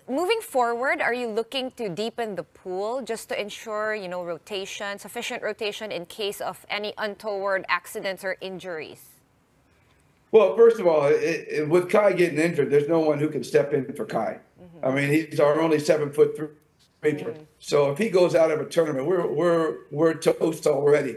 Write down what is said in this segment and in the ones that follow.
moving forward, are you looking to deepen the pool just to ensure, rotation, sufficient rotation in case of any untoward accidents or injuries? Well, first of all, with Kai getting injured, there's no one who can step in for Kai. I mean, he's our only 7'3" sweeper. So if he goes out of a tournament, we're toast already.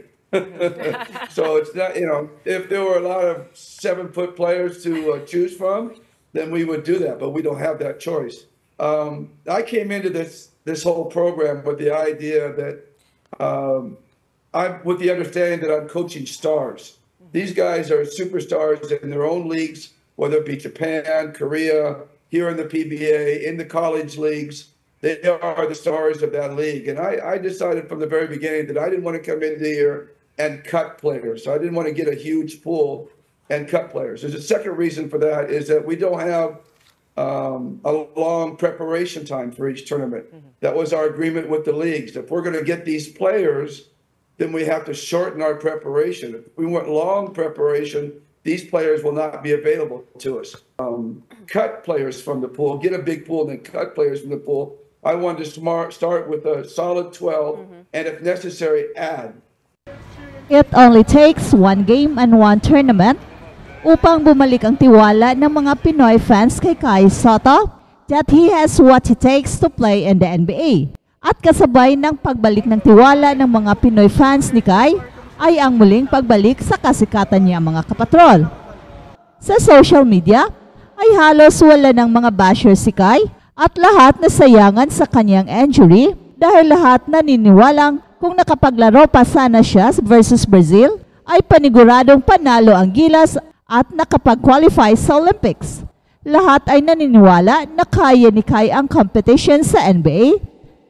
So it's not, if there were a lot of 7-foot players to choose from, then we would do that, but we don't have that choice. I came into this whole program with the idea that with the understanding that I'm coaching stars. These guys are superstars in their own leagues, whether it be Japan, Korea, here in the PBA, in the college leagues. They are the stars of that league. And I decided from the very beginning that I didn't want to come into here and cut players. So I didn't want to get a huge pool and cut players. There's a second reason for that is that we don't have a long preparation time for each tournament. That was our agreement with the leagues. If we're going to get these players, then we have to shorten our preparation. If we want long preparation, these players will not be available to us. Cut players from the pool, get a big pool, and then cut players from the pool. I wanted to start with a solid 12, and if necessary, add. It only takes one game and one tournament upang bumalik ang tiwala ng mga Pinoy fans kay Kai Sotto that he has what it takes to play in the NBA. At kasabay ng pagbalik ng tiwala ng mga Pinoy fans ni Kai ay ang muling pagbalik sa kasikatan niya mga kapatrol. Sa social media ay halos wala ng mga basher si Kai at lahat nasayangan sa kanyang injury dahil lahat naniniwalang kung nakapaglaro pa sana siya versus Brazil ay paniguradong panalo ang Gilas at nakapag-qualify sa Olympics. Lahat ay naniniwala na kaya ni Kai ang competition sa NBA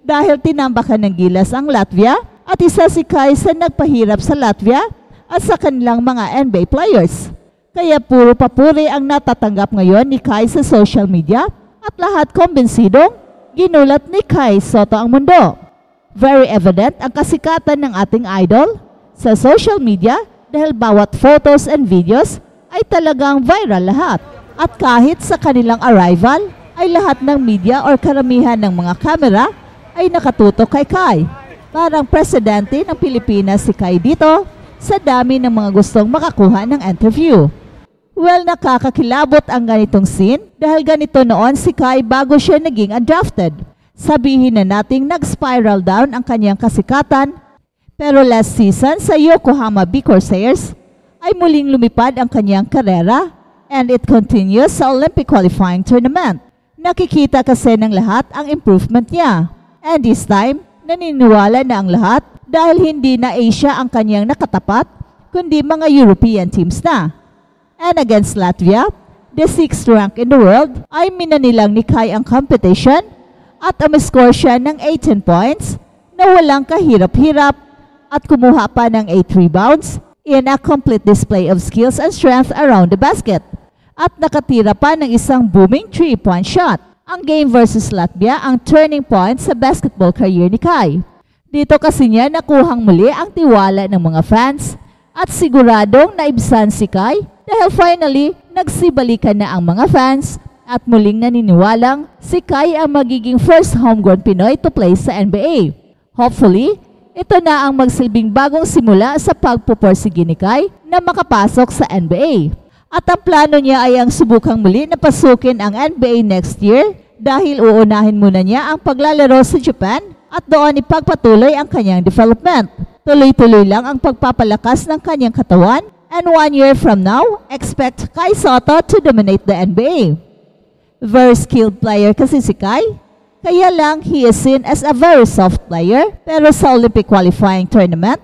dahil tinambakan ng Gilas ang Latvia at isa si Kai sa nagpahirap sa Latvia at sa kanilang mga NBA players. Kaya puro papuri ang natatanggap ngayon ni Kai sa social media at lahat kumbinsidong ginulat ni Kai Sotto ang mundo. Very evident ang kasikatan ng ating idol sa social media dahil bawat photos and videos ay talagang viral lahat. At kahit sa kanilang arrival ay lahat ng media or karamihan ng mga kamera ay nakatutok kay Kai. Parang presidente ng Pilipinas si Kai dito sa dami ng mga gustong makakuha ng interview. Well, nakakakilabot ang ganitong scene dahil ganito noon si Kai bago siya naging undrafted. Sabihin na nating nag-spiral down ang kanyang kasikatan, pero last season sa Yokohama B Corsairs ay muling lumipad ang kanyang karera and it continues sa Olympic qualifying tournament. Nakikita kasi ng lahat ang improvement niya. And this time, naniniwala na ang lahat dahil hindi na Asia ang kanyang nakatapat, kundi mga European teams na. And against Latvia, the 6th rank in the world, ay minanilang ni Kai ang competition at umiscore siya ng 18 points na walang kahirap-hirap at kumuha pa ng 8 rebounds in a complete display of skills and strength around the basket. At nakatira pa ng isang booming 3-point shot. Ang game versus Latvia ang turning point sa basketball career ni Kai. Dito kasi niya nakuhang muli ang tiwala ng mga fans at siguradong naibsan si Kai dahil finally nagsibalikan na ang mga fans at muling naniniwalang si Kai ang magiging first homegrown Pinoy to play sa NBA. Hopefully, ito na ang magsilbing bagong simula sa pagpuporsige ni Kai na makapasok sa NBA. At ang plano niya ay ang subukang muli na pasukin ang NBA next year dahil uunahin muna niya ang paglalaro sa Japan at doon ipagpatuloy ang kanyang development. Tuloy-tuloy lang ang pagpapalakas ng kanyang katawan and 1 year from now, expect Kai Sotto to dominate the NBA. Very skilled player kasi si Kai, kaya lang he is seen as a very soft player pero sa Olympic qualifying tournament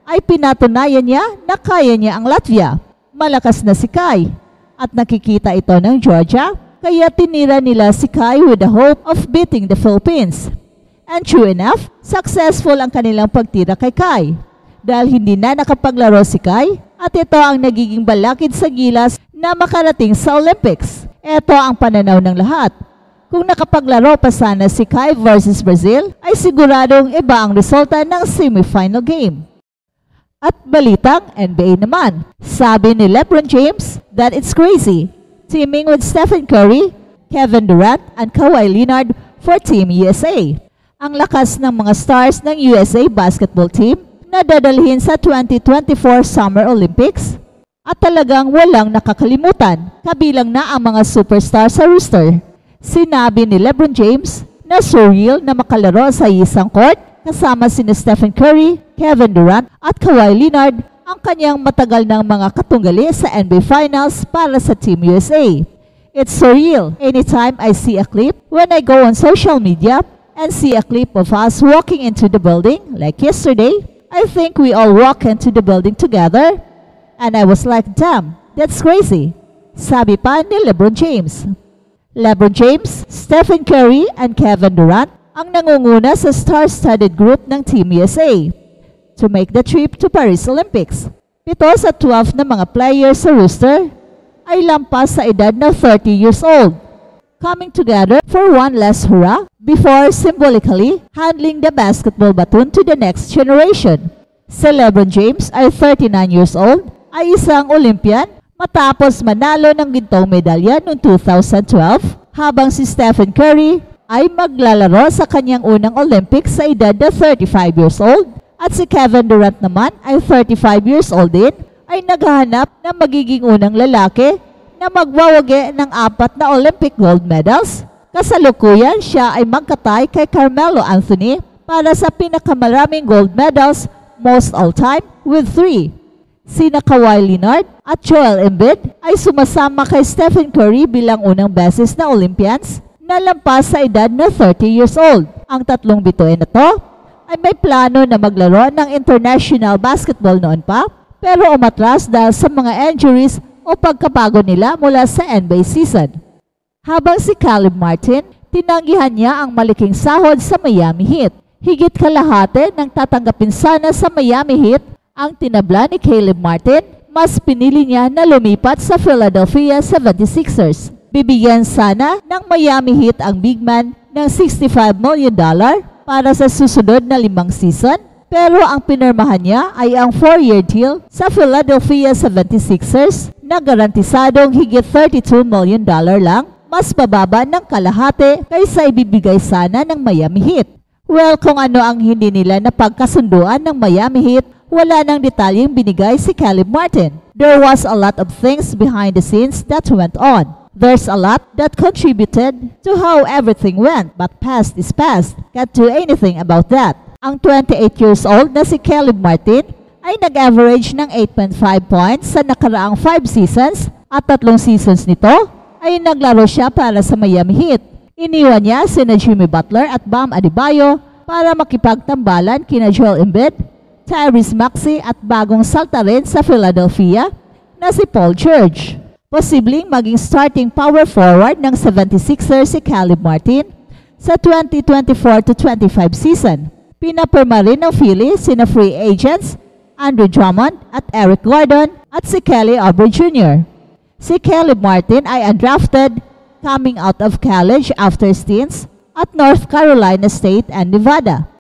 ay pinatunayan niya na kaya niya ang Latvia. Malakas na si Kai at nakikita ito ng Georgia kaya tinira nila si Kai with the hope of beating the Philippines. And true enough, successful ang kanilang pagtira kay Kai dahil hindi na nakapaglaro si Kai at ito ang nagiging balakid sa Gilas na makarating sa Olympics. Ito ang pananaw ng lahat. Kung nakapaglaro pa sana si Kai versus Brazil ay siguradong iba ang resulta ng semifinal game. At balitang NBA naman. Sabi ni LeBron James that it's crazy. Teaming with Stephen Curry Kevin Durant, and Kawhi Leonard for Team USA. Ang lakas ng mga stars ng USA basketball team na dadalhin sa 2024 Summer Olympics at talagang walang nakakalimutan, kabilang na ang mga superstar sa roster. Sinabi ni LeBron James na surreal na makalaro sa isang court kasama sina Stephen Curry, Kevin Durant at Kawhi Leonard, ang kanyang matagal ng mga katunggali sa NBA Finals para sa Team USA. It's surreal anytime I see a clip when I go on social media and see a clip of us walking into the building like yesterday. I think we all walk into the building together and I was like, damn, that's crazy. Sabi pa ni LeBron James. LeBron James, Stephen Curry, and Kevin Durant ang nangunguna sa star-studded group ng Team USA to make the trip to Paris Olympics. 7 sa 12 na mga players sa roster ay lampas sa edad na 30 years old, coming together for one last hurrah before symbolically handing the basketball baton to the next generation. Si LeBron James ay 39 years old, ay isang Olympian matapos manalo ng gintong medalya noong 2012, habang si Stephen Curry ay maglalaro sa kanyang unang Olympics sa edad na 35 years old, at si Kevin Durant naman ay 35 years old din, ay naghahanap na magiging unang lalaki na magwawagi ng 4 na Olympic gold medals. Kasalukuyan siya ay magkatay kay Carmelo Anthony para sa pinakamaraming gold medals most all time with 3. Sina Kawhi Leonard at Joel Embiid ay sumasama kay Stephen Curry bilang unang beses na Olympians na lampas sa edad na 30 years old. Ang tatlong bituin na to ay may plano na maglaro ng international basketball noon pa, pero umatras dahil sa mga injuries o pagkabago nila mula sa NBA season. Habang si Caleb Martin, tinanggihan niya ang malaking sahod sa Miami Heat. Higit kalahati ng tatanggapin sana sa Miami Heat ang tinabla ni Caleb Martin, mas pinili niya na lumipat sa Philadelphia 76ers. Bibigyan sana ng Miami Heat ang big man ng $65 million para sa susunod na 5 season, pero ang pinirmahan niya ay ang 4-year deal sa Philadelphia 76ers na garantisadong higit $32 million lang, mas bababa ng kalahati kaysa ibibigay sana ng Miami Heat. Well, kung ano ang hindi nila napagkasunduan ng Miami Heat, wala nang detalyeng binigay si Caleb Martin. There was a lot of things behind the scenes that went on. There's a lot that contributed to how everything went, but past is past. Can't do anything about that. Ang 28 years old na si Caleb Martin ay nag-average ng 8.5 points sa nakaraang 5 seasons, at 3 seasons nito ay naglaro siya para sa Miami Heat. Iniwan niya sina Jimmy Butler at Bam Adebayo para makipagtambalan kina Joel Embiid, Tyrese Maxey at bagong saltarin sa Philadelphia na si Paul George. Posibleng maging starting power forward ng 76ers si Caleb Martin sa 2024-25 season. Pinapirma rin ng Philly sina free agents Andrew Drummond at Eric Gordon at si Kelly Oubre Jr. Si Caleb Martin ay undrafted, coming out of college after stints at North Carolina State and Nevada.